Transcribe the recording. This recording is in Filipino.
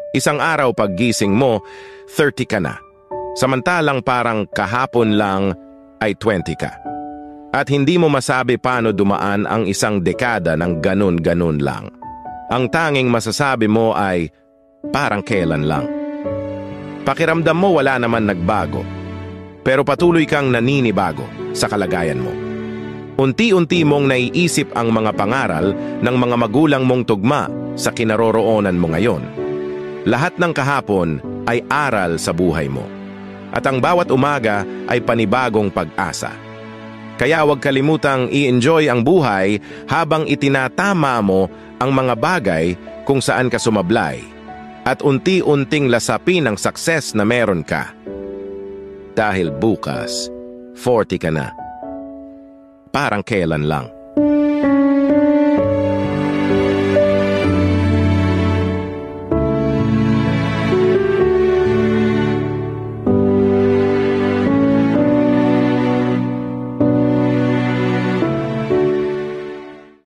Isang araw paggising mo, 30 ka na. Samantalang parang kahapon lang ay 20 ka. At hindi mo masabi paano dumaan ang isang dekada ng ganun-ganun lang. Ang tanging masasabi mo ay parang kailan lang. Pakiramdam mo wala naman nagbago, pero patuloy kang naninibago sa kalagayan mo. Unti-unti mong naiisip ang mga pangaral ng mga magulang mong tugma sa kinaroroonan mo ngayon. Lahat ng kahapon ay aral sa buhay mo. At ang bawat umaga ay panibagong pag-asa. Kaya huwag kalimutang i-enjoy ang buhay habang itinatama mo ang mga bagay kung saan ka sumablay. At unti-unting lasapin ang success na meron ka. Dahil bukas, 40 ka na. Parang kailan lang.